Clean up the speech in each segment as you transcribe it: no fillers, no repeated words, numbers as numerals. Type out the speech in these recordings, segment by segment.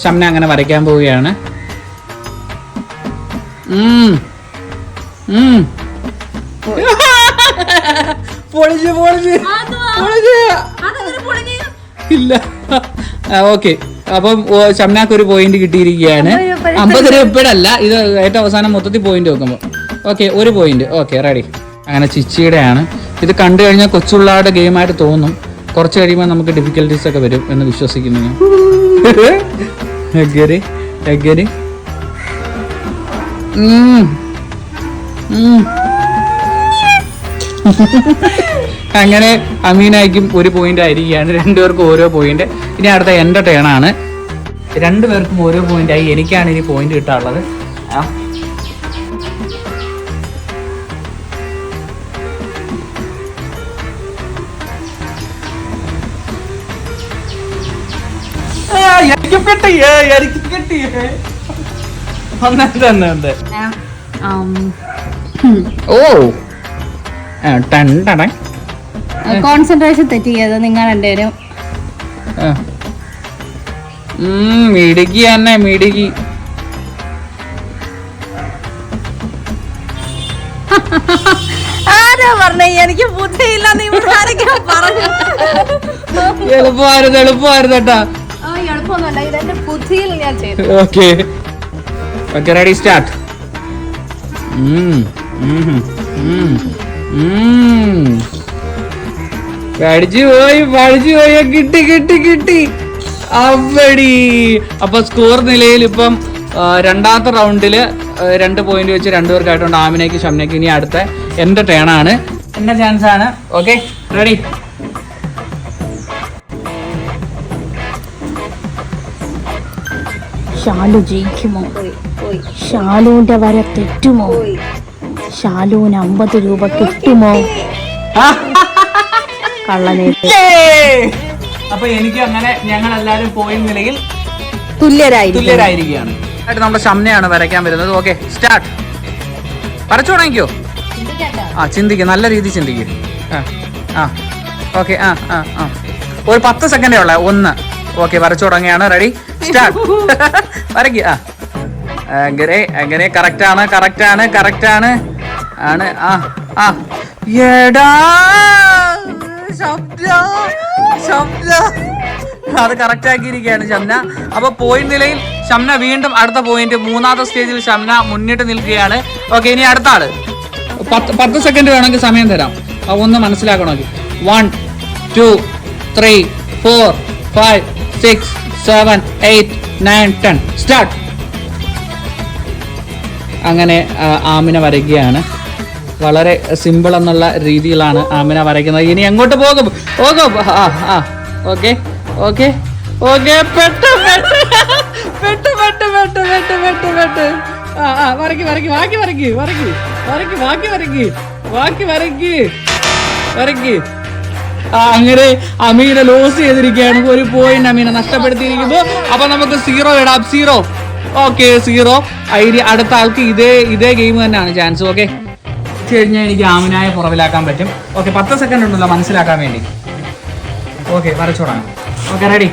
ഷംന അങ്ങനെ വരയ്ക്കാൻ പോവുകയാണ്. ഇല്ല. ഓക്കെ, അപ്പം ഷംനാക്ക് ഒരു പോയിന്റ് കിട്ടിയിരിക്കുകയാണ്. 50 രൂപ ഇപ്പോഴല്ല, ഇത് ഏറ്റവും അവസാനം മൊത്തത്തിൽ പോയിന്റ് വെക്കുമ്പോൾ. ഓക്കെ, ഒരു പോയിന്റ്. Okay, ready. അങ്ങനെ ചിച്ചിയുടെ ആണ്. ഇത് കണ്ടു കഴിഞ്ഞാൽ കൊച്ചുള്ളാടെ ഗെയിമായിട്ട് തോന്നും. കുറച്ച് കഴിയുമ്പോൾ നമുക്ക് ഡിഫിക്കൽട്ടീസ് ഒക്കെ വരും എന്ന് വിശ്വസിക്കുന്നു ഞാൻ. അങ്ങനെ അമീനായിക്കും ഒരു പോയിന്റ് ആയിരിക്കുകയാണ്. രണ്ടുപേർക്കും ഓരോ പോയിന്റ്. ഇനി അടുത്ത എൻ്റെ ടേണാണ്. രണ്ടുപേർക്കും ഓരോ പോയിന്റ് ആയി. എനിക്കാണ് ഇനി പോയിന്റ് കിട്ടാനുള്ളത്. കോൺസെൻട്രേഷൻ തെറ്റിയത് നിങ്ങൾ രണ്ടുപേരും. മിടുക്കി തന്നെ, മിടുക്കി. ആരാ പറഞ്ഞേ എനിക്ക് ബുദ്ധിയില്ല? പറഞ്ഞു എളുപ്പമായിരുന്നു, എളുപ്പമായിരുന്നു കേട്ടാ. എളുപ്പമൊന്നുമല്ല, ഇതെന്റെ ബുദ്ധിയിൽ ഞാൻ ചെയ്തു. Okay, ready, start. പഠിച്ചു പോയി. കിട്ടി അവടി. അപ്പൊ സ്കോർ നിലയിൽ ഇപ്പം രണ്ടാമത്തെ റൗണ്ടില് 2 പോയിന്റ് വെച്ച് രണ്ടുപേർക്കായിട്ടുണ്ട്, ആമിനയ്ക്ക് ഷംനയ്ക്ക്. ഇനി അടുത്ത എന്റെ ടേണാണ്, എന്റെ ചാൻസ് ആണ്. Okay, ready. ഷാലു ജയിക്കുമോ? ഷാലുവിന്റെ വര തെറ്റുമോ? ഷാലുവിന് 50 രൂപ കിട്ടുമോ? അപ്പൊ എനിക്ക് അങ്ങനെ ഞങ്ങൾ എല്ലാരും പോയിന്റ് നിലയിൽ തുല്യരായിരിക്കുകയാണ്. നമ്മുടെ ഷംനയാണ് വരയ്ക്കാൻ വരുന്നത്. Okay, start. വരച്ചു തുടങ്ങിക്കോ. ചിന്തിക്കും, നല്ല രീതിയിൽ ചിന്തിക്കും. ഓക്കെ, ഒരു 10 സെക്കൻഡേ ഉള്ള. 1. ഓക്കെ, വരച്ചു തുടങ്ങിയാണ്. Ready, start. വരയ്ക്കുക. അങ്ങനെ കറക്റ്റ് ആണ്. എടാ അത് കറക്റ്റ് ആക്കിയിരിക്കുകയാണ് ഷംന. അപ്പൊ പോയിന്റ് നിലയിൽ ഷംന വീണ്ടും അടുത്ത പോയിന്റ്. 3ാമത്തെ സ്റ്റേജിൽ ഷംന മുന്നിട്ട് നിൽക്കുകയാണ്. ഓക്കെ, ഇനി അടുത്ത ആള്. 10 സെക്കൻഡ് വേണമെങ്കിൽ സമയം തരാം. ഒന്ന് മനസ്സിലാക്കണമെങ്കിൽ. 1 2 3 4 5 6 7 8 9 10 സ്റ്റാർട്ട്. അങ്ങനെ ആമിന വരയ്ക്കുകയാണ്. വളരെ സിമ്പിൾ എന്നുള്ള രീതിയിലാണ് ആമിന വരയ്ക്കുന്നത്. ഇനി എങ്ങോട്ട് പോകും? ഓക്കെ. അങ്ങനെ അമീന ലോസ് ചെയ്തിരിക്കുകയാണ്. ഒരു പോയിന്റ് അമീന നഷ്ടപ്പെടുത്തിയിരിക്കുന്നു. അപ്പൊ നമുക്ക് 0 ഇടാം. 0. ഓക്കെ, 0. അടുത്ത ആൾക്ക് ഇതേ ഗെയിം തന്നെയാണ് ചാൻസ്. ഓക്കെ, കഴിഞ്ഞാൽ എനിക്ക് ആമിനായെ പുറവിലാക്കാൻ പറ്റും. ഓക്കെ, 10 സെക്കൻഡ് ഉണ്ടല്ലോ മനസ്സിലാക്കാൻ വേണ്ടി. ഓക്കെ, വരച്ചു തുടങ്ങാം. Okay, ready.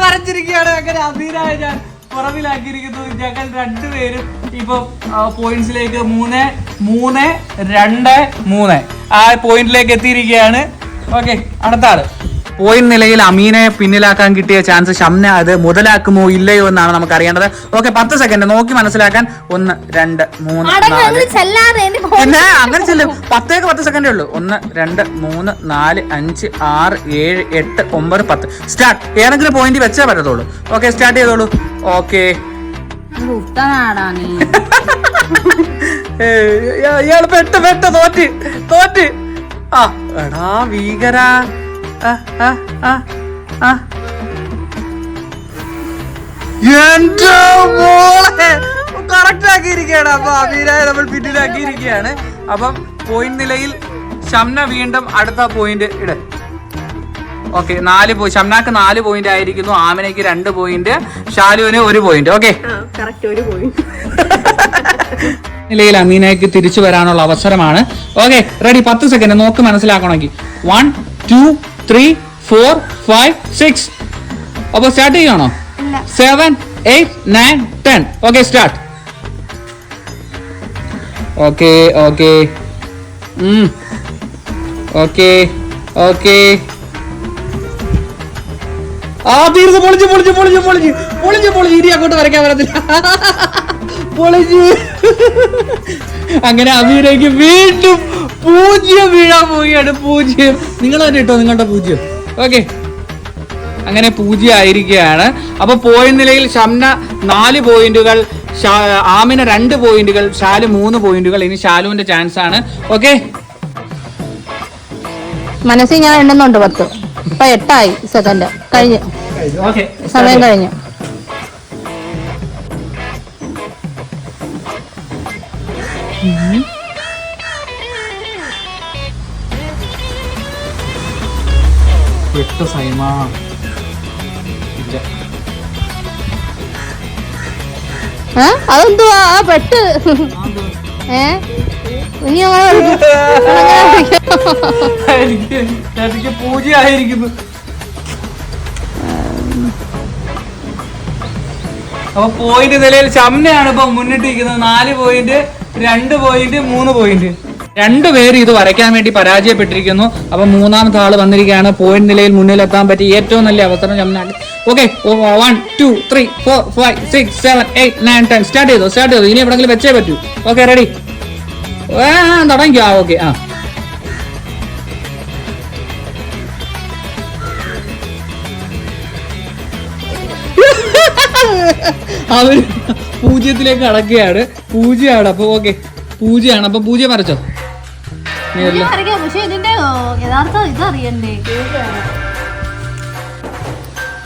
വരച്ചിരിക്കുകയാണ്. അങ്ങനെ അമീനായ ഞാൻ പുറവിലാക്കിയിരിക്കുന്നു. ഞങ്ങൾ രണ്ടുപേരും ഇപ്പൊ പോയിന്റ്സിലേക്ക് 3 3 2 3 ആ പോയിന്റിലേക്ക് എത്തിയിരിക്കുകയാണ്. ഓക്കെ, അടുത്ത ആള്. പോയിന്റ് നിലയിൽ അമീനയെ പിന്നിലാക്കാൻ കിട്ടിയ ചാൻസ് ഷംന അത് മുതലാക്കുമോ ഇല്ലയോ എന്നാണ് നമുക്ക് അറിയേണ്ടത്. ഓക്കെ, 10 സെക്കൻഡ് നോക്കി മനസ്സിലാക്കാൻ. 1 2 3 4 പിന്നെ അങ്ങനെ ചെല്ലും. 10 സെക്കൻഡേ ഉള്ളൂ. 1 2 3 4 5 6 7 8 9 10 സ്റ്റാർട്ട്. ഏതെങ്കിലും പോയിന്റ് വെച്ചേ പറ്റത്തുള്ളൂ. ഓക്കെ, സ്റ്റാർട്ട് ചെയ്തോളൂ. ഓക്കെ, ഇയാള് പെട്ട് തോറ്റ്. എടാ ഭീകര. എന്റെ മോളെ കറക്റ്റ് ആക്കിയിരിക്കുകയാണ്. അപ്പൊ അമീനായെ നമ്മൾ പിന്നിലാക്കിയിരിക്കുകയാണ്. അപ്പം പോയിന്റ് നിലയിൽ ഷംന വീണ്ടും അടുത്ത പോയിന്റ് ഓക്കെ 4 ഷംനാക്ക് 4 പോയിന്റ് ആയിരിക്കുന്നു, ആമിനയ്ക്ക് 2 പോയിന്റ്, ഷാലുവിന് 1 പോയിന്റ്. ഓക്കെ, നിലയിൽ അമീനയ്ക്ക് തിരിച്ചു വരാനുള്ള അവസരമാണ്. ഓക്കെ റെഡി, 10 സെക്കൻഡ് നോക്ക് മനസ്സിലാക്കണമെങ്കിൽ. 1 2 3 4 5 6. അപ്പൊ സ്റ്റാർട്ട് ചെയ്യണോ? 7 8 9 10. Okay start. Okay okay okay okay. ആ തീർന്നു. പൊളിച്ച് ഇനി അങ്ങോട്ട് വരയ്ക്കാൻ പറ്റത്തില്ല. പൊളിച്ച്. അങ്ങനെ അമീനയ്ക്ക് വീണ്ടും 0 വീഴാൻ പോവുകയാണ്. 0 നിങ്ങൾ തന്നെ ഇട്ടോ നിങ്ങളുടെ 0. ഓക്കെ, അങ്ങനെ 0 ആയിരിക്കുകയാണ്. അപ്പൊ പോയിന്റ് നിലയിൽ ഷംന 4 പോയിന്റുകൾ, ആമിന 2 പോയിന്റുകൾ, ഷാലു 3 പോയിന്റുകൾ. ഇനി ഷാലുവിന്റെ ചാൻസ് ആണ്. ഓക്കെ, മനസ്സിൽ ഞാൻ എണ്ണുന്നുണ്ട് 10. ഇപ്പൊ 8 സെക്കൻഡ് കഴിഞ്ഞു. സമയം കഴിഞ്ഞു. അതെന്തുവാ പെട്ട്? ഇനി എനിക്ക് 0 ആയിരിക്കുന്നു. അപ്പൊ പോയിന്റ് നിലയിൽ ഷംനയാണ് ഇപ്പൊ മുന്നിട്ടിരിക്കുന്നത്. 4 പോയിന്റ്, 2 പോയിന്റ്, 3 പോയിന്റ്. 2 പേര് ഇത് വരയ്ക്കാൻ വേണ്ടി പരാജയപ്പെട്ടിരിക്കുന്നു. അപ്പൊ 3ാമത്തെ ആള് വന്നിരിക്കുകയാണ്. പോയിന്റ് നിലയിൽ മുന്നിലെത്താൻ പറ്റിയ ഏറ്റവും നല്ല അവസരം ഷംനാണ്. ഓക്കെ 1 2 3 4 5 6 7 8 9 10. സ്റ്റാർട്ട് ചെയ്തു. ഇനി എവിടെങ്കിലും വെച്ചേ പറ്റൂ. ഓക്കെ റെഡി, തുടങ്ങിക്കോ. ഓക്കെ അവര് 0ത്തിലേക്ക് കടക്കുകയാണ്. 0 ആണ്. അപ്പൊ ഓക്കെ 0 ആണ്. അപ്പൊ 0 വരച്ചോ.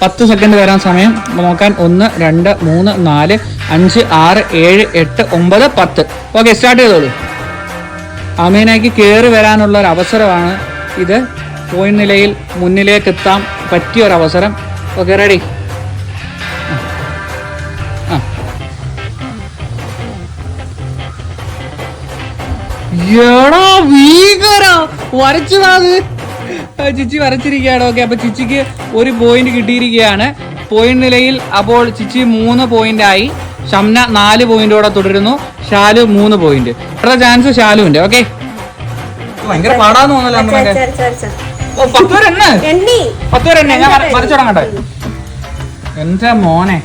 10 സെക്കൻഡ് വരാൻ സമയം നോക്കാൻ. 1 2 3 4 5 6 7 8 9 10. ഓക്കെ സ്റ്റാർട്ട് ചെയ്തോളൂ. അമീനയ്ക്ക് കയറി വരാനുള്ള ഒരു അവസരമാണ് ഇത്. പോയിന്റ് നിലയിൽ മുന്നിലേക്ക് എത്താൻ പറ്റിയ ഒരു അവസരം. Okay ready. വരച്ചതാത് ചിച്ചി വരച്ചിരിക്കുകയാണ്. ഓക്കെ, അപ്പൊ ചിച്ചിക്ക് 1 പോയിന്റ് കിട്ടിയിരിക്കുകയാണ്. പോയിന്റ് നിലയിൽ അപ്പോൾ ചിച്ചി 3 പോയിന്റ് ആയി. ഷംന 4 പോയിന്റോടെ തുടരുന്നു. ഷാലു 3 പോയിന്റ്. അടുത്ത ചാൻസ് ഷാലുവിന്റെ. ഓക്കെ, ഭയങ്കര പാടാന്ന് തോന്നല്ലോ അമ്മേന്റെ. 10 വരെ ഞാൻ വരച്ചു തുടങ്ങട്ടെ. എന്താ മോനെ,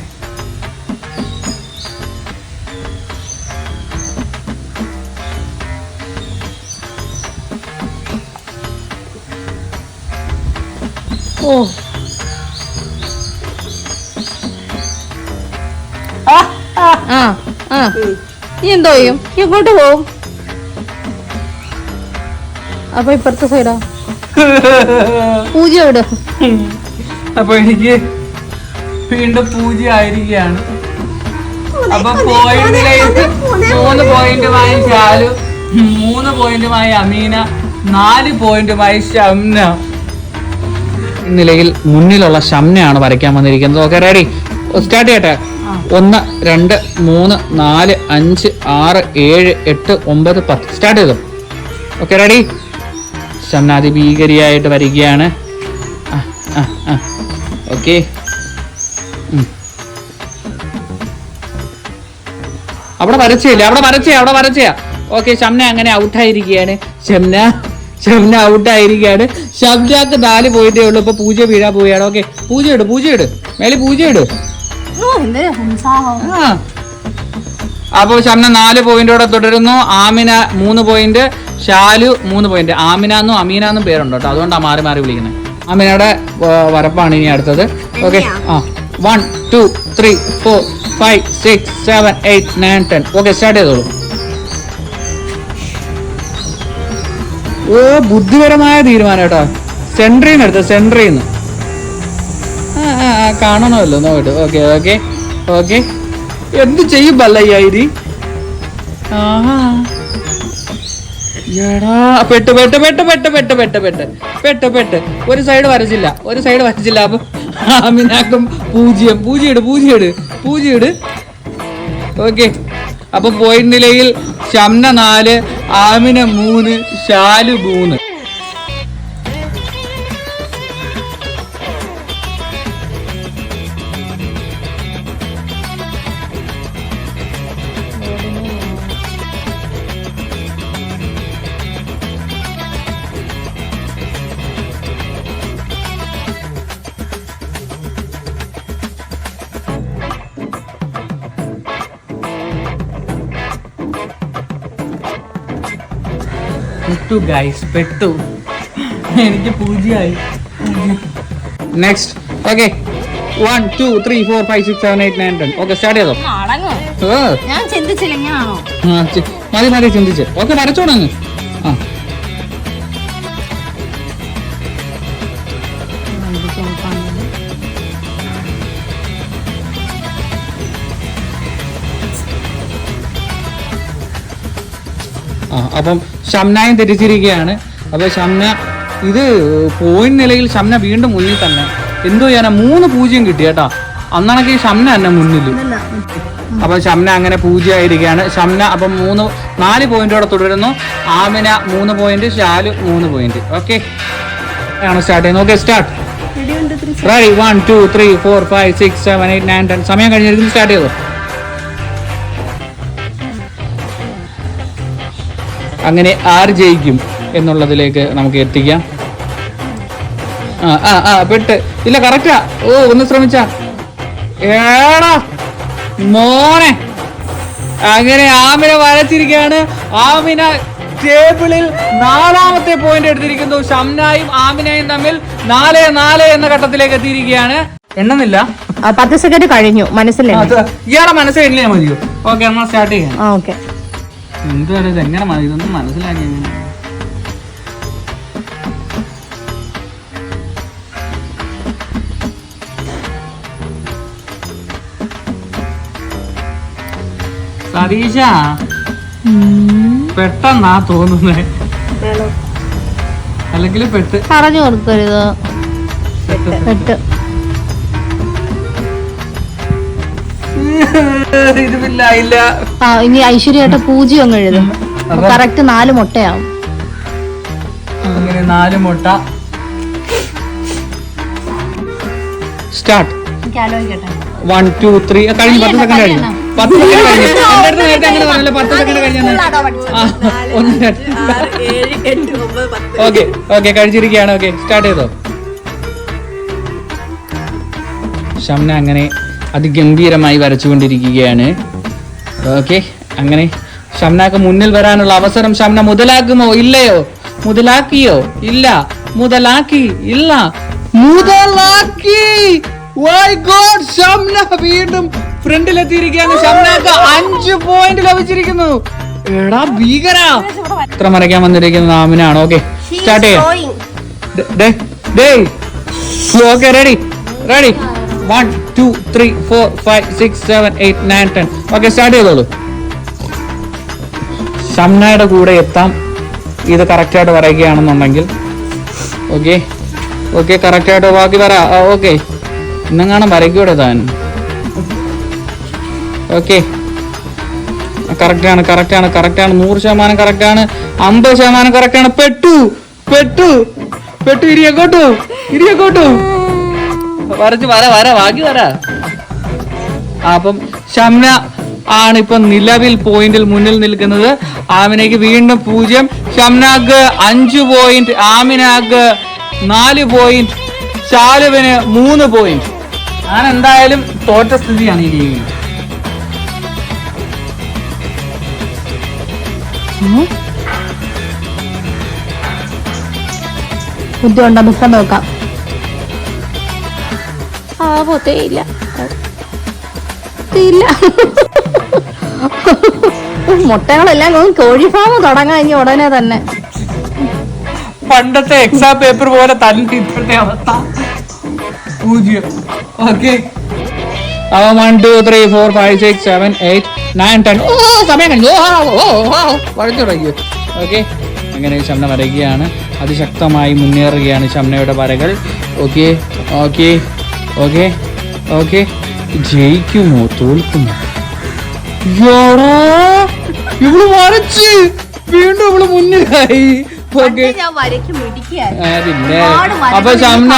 നീ എന്തോ ചെയ്യും? എങ്ങോട്ട് പോവും? അപ്പൊ ഇപ്പുറത്തെ സൈഡാ 0 ഇട്. അപ്പൊ എനിക്ക് വീണ്ടും 0 ആയിരിക്കുകയാണ്. അപ്പൊ പോയിന്റിലേക്ക് 3 പോയിന്റുമായി ഷാലു, 3 പോയിന്റുമായി അമീന, 4 പോയിന്റുമായി ഷംന. നിലയിൽ മുന്നിലുള്ള ഷംനയാണ് വരയ്ക്കാൻ വന്നിരിക്കുന്നത്. ഓക്കെ റെഡി, സ്റ്റാർട്ട് ചെയ്യട്ടെ. 1 2 3 4 5 6 7 8 9 10. സ്റ്റാർട്ട് ചെയ്തു. Okay ready. ഷംന അതിഭീകരിയായിട്ട് വരികയാണ്. ഓക്കെ, അവിടെ വരച്ചേ. ഓക്കെ, ഷംന അങ്ങനെ ഔട്ടായിരിക്കുകയാണ്. ഷംന ഔട്ടായിരിക്കുകയാണ്. ഷംനാക്ക് 4 പോയിന്റേ ഉള്ളൂ. ഇപ്പൊ 0 വീഴാൻ പോവുകയാണ്. ഓക്കെ 0 ഇട് മേലെ 0 ഇട്. അപ്പൊ ഷംന 4 പോയിന്റോടെ തുടരുന്നു. Amina 3 point, Shalu 3 point. ആമിനാന്നും അമീനാന്നും പേരുണ്ട് കേട്ടോ, അതുകൊണ്ടാണ് മാറി മാറി വിളിക്കുന്നത്. ആമിനയുടെ വരപ്പാണ് ഇനി അടുത്തത്. ഓക്കെ 1 2 3 4 5 6 7 8 9 10. ഓക്കെ സ്റ്റാർട്ട് ചെയ്തോളൂ. ബുദ്ധിപരമായ തീരുമാനം കേട്ടോ. സെൻട്രീന്ന് എടുത്ത സെൻട്രീന്ന് കാണണമല്ലോ നോട്ട്. ഓക്കെ ഓക്കെ ഓക്കെ, എന്ത് ചെയ്യും ബല്ലയ്യ ഇനി? എടാ പെട്ട് പെട്ട് പെട്ട് പെട്ട് പെട്ട് പെട്ട് പെട്ട് പെട്ട് പെട്ട് ഒരു സൈഡ് വരച്ചില്ല അപ്പൊ ആമിനാക്കും 0 പൂജ്യം. ഓക്കെ, അപ്പൊ പോയിന്റ് നിലയിൽ ഷംന 4, ആമിന 3, ഷാലു 3. പെട്ടു എനിക്ക് 0 ആയി. നെക്സ്റ്റ്. ഓക്കെ, 1 2 3 4 5 6 7 8 9 10. ഓക്കെ, സ്റ്റാർട്ട് ചെയ്തോ. ഞാൻ ചിന്തിച്ചില്ലെങ്കിലാണോ? മതി ചിന്തിച്ച്. ഓക്കെ, വരച്ചോടങ്ങ്. അപ്പം ഷംനയും തെറ്റിച്ചിരിക്കുകയാണ്. അപ്പൊ ഷംന ഇത് പോയിന്റ് നിലയിൽ ഷംന വീണ്ടും മുന്നിൽ തന്നെ. എന്തോ ചെയ്യാനാ 3 പൂജ്യം കിട്ടി കേട്ടാ. അന്നാണെങ്കിൽ ഷംന തന്നെ മുന്നിൽ. അപ്പൊ ഷംന അങ്ങനെ 0 ആയിരിക്കുകയാണ്. ഷംന അപ്പം 4 പോയിന്റോടെ തുടരുന്നു. Amina 3 point, Shalu 3 point. Okay, ആണ് സ്റ്റാർട്ട് ചെയ്യുന്നത്. Okay, start. റെഡി. 1 2 3 4 5 6 7 8 9 10. സമയം കഴിഞ്ഞിരിക്കുന്നു. സ്റ്റാർട്ട് ചെയ്തോ. അങ്ങനെ ആര് ജയിക്കും എന്നുള്ളതിലേക്ക് നമുക്ക് എത്തിക്കാം. പെട്ട് ഇല്ല, കറക്റ്റാ. ഒന്ന് ശ്രമിച്ചാ. ഏടാ മോനെ. അങ്ങനെ ആമിന വരച്ചിരിക്കുകയാണ്. ആമിന ടേബിളിൽ 4ാമത്തെ പോയിന്റ് എടുത്തിരിക്കുന്നു. ഷംനയും ആമിനയും തമ്മിൽ 4-4 എന്ന ഘട്ടത്തിലേക്ക് എത്തിയിരിക്കുകയാണ്. എണ്ണുന്നില്ല. 10 സെക്കൻഡ് കഴിഞ്ഞു. മനസ്സിലായി? ഇയാളെ മനസ്സിലായില്ലേ? മതിയോ? ഓക്കെ, നമ്മൾ സ്റ്റാർട്ട് ചെയ്യാം. ഓക്കെ, എന്താണ് ഇത്? എങ്ങനെ മതി? ഇതൊന്നും മനസ്സിലാക്കി. സതീശ പെട്ടെന്നാ തോന്നുന്നേ, അല്ലെങ്കിൽ പെട്ട് പറഞ്ഞു കൊടുക്കരുത്. പെട്ട് ഇതില്ല. ഇനി ഐശ്വര്യായിട്ട് 0 അങ്ങ് എഴുതും. കറക്റ്റ് 4 മുട്ടയാവും. അങ്ങനെ 4 മുട്ട. സ്റ്റാർട്ട്. 1 2 3 കഴിഞ്ഞു. 10 സെക്കൻഡ് കഴിഞ്ഞു. 10 സെക്കൻഡ് കഴിഞ്ഞു. നേരത്തെ അങ്ങനെ പറഞ്ഞല്ലോ. 10 സെക്കൻഡ് കഴിഞ്ഞു. ഓക്കെ കഴിച്ചിരിക്കുകയാണ്. ഓക്കെ, സ്റ്റാർട്ട് ചെയ്തോ. ഷംന അങ്ങനെ അതിഗംഭീരമായി വരച്ചുകൊണ്ടിരിക്കുകയാണ്. ഓക്കെ, അങ്ങനെ ഷംനക്ക് മുന്നിൽ വരാനുള്ള അവസരം ഷംന മുതലാക്കുമോ ഇല്ലയോ? മുതലാക്കിയോ? ഇല്ല. മുതലാക്കി? ഇല്ല. മുതലാക്കി. മൈ ഗോഡ്, ഷംന വീണ്ടും ഫ്രണ്ടിലെത്തിയിരിക്കുകയാണ്. ഷംനക്ക് 5 പോയിന്റ് ലഭിച്ചിരിക്കുന്നു. എടാ ഭീകര. ചിത്രം വരയ്ക്കാൻ വന്നിരിക്കുന്നത് ആമിനാണ്. ഓക്കെ, സ്റ്റാർട്ട് ചെയ്യാം. Okay, ready. 1 2 3 4 5 6 7 8 9 10. ഓക്കെ, സ്റ്റാർട്ട് ചെയ്തോളൂ. ഷംനയുടെ കൂടെ എത്താം ഇത് കറക്റ്റായിട്ട് വരയ്ക്കുകയാണെന്നുണ്ടെങ്കിൽ. ഓക്കെ കറക്റ്റായിട്ട് ബാക്കി വരാ. ഓക്കെ, ഇന്നെങ്ങാനും വരയ്ക്കൂടെ താൻ? ഓക്കെ, കറക്റ്റാണ് 100% കറക്റ്റാണ്. 50% കറക്റ്റാണ്. പെട്ടു. ഇരിയക്കോട്ടു വരച്ച് വര ബാക്കി വര. അപ്പം ഷംന ആണ് ഇപ്പൊ നിലവിൽ പോയിന്റിൽ മുന്നിൽ നിൽക്കുന്നത്. ആമിനയ്ക്ക് വീണ്ടും 0. ഷംനാക്ക് 5 പോയിന്റ്, ആമിനാക്ക് 4 പോയിന്റ്, ഷാലുവിന് 3 പോയിന്റ്. ഞാൻ എന്തായാലും തോറ്റ സ്ഥിതിയാണ് ഈ ഗെയിമിൽ. ബുദ്ധിയുണ്ടോ? ബുക്കം നോക്കാം. പോത്തേയില്ല. മുട്ടകളെല്ലാം കോഴി ഫാം തുടങ്ങാം ഇനി ഉടനെ തന്നെ. പണ്ടത്തെ എക്സാം പേപ്പർ പോലെ തന്നെ ഇപ്പോഴത്തെ അവസ്ഥ 0. ഓക്കെ, 1 2 3 4 5 6 7 8 9 10. സമയം കഴിഞ്ഞു. വഴച്ചു തുടങ്ങി. ഓക്കെ, അങ്ങനെ ഷംന വരയ്ക്കുകയാണ്. അതിശക്തമായി മുന്നേറുകയാണ് ഷംനയുടെ വരകൾ. Okay okay okay okay. ജയിക്കുമോ തോൽക്കുമോ? ഇവള് വരച്ച് വീണ്ടും ഇവള് മുന്നിലായി. ഓക്കെ പിന്നെ അപ്പൊ ഷംന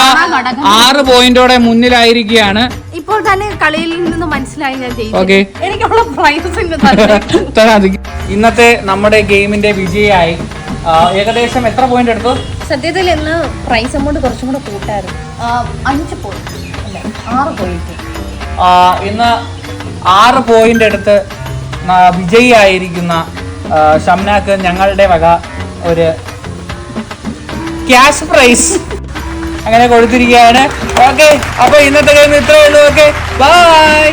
6 പോയിന്റോടെ മുന്നിലായിരിക്കുകയാണ്. ഇപ്പോൾ തന്നെ കളിയിൽ നിന്ന് മനസ്സിലായി ഞാൻ ഓക്കെ. ഇന്നത്തെ നമ്മുടെ ഗെയിമിന്റെ വിജയായി. ഏകദേശം എത്ര പോയിന്റ് എടുത്തു? സത്യത്തിൽ ഇന്ന് പ്രൈസ് അമൗണ്ട് കുറച്ചും കൂടെ കൂട്ടായിരുന്നു. 5 പോയിന്റ് അല്ല 6 പോയിന്റ്. ഇന്ന് 6 പോയിന്റ് എടുത്ത് വിജയിയായിരിക്കുന്ന ഷംനാക്ക് ഞങ്ങളുടെ വക ഒരു ക്യാഷ് പ്രൈസ് അങ്ങനെ കൊടുത്തിരിക്കുകയാണ്. ഓക്കെ, അപ്പൊ ഇന്നത്തെ ഗെയിം ഇത്രയേ ഉള്ളൂ. Okay, by.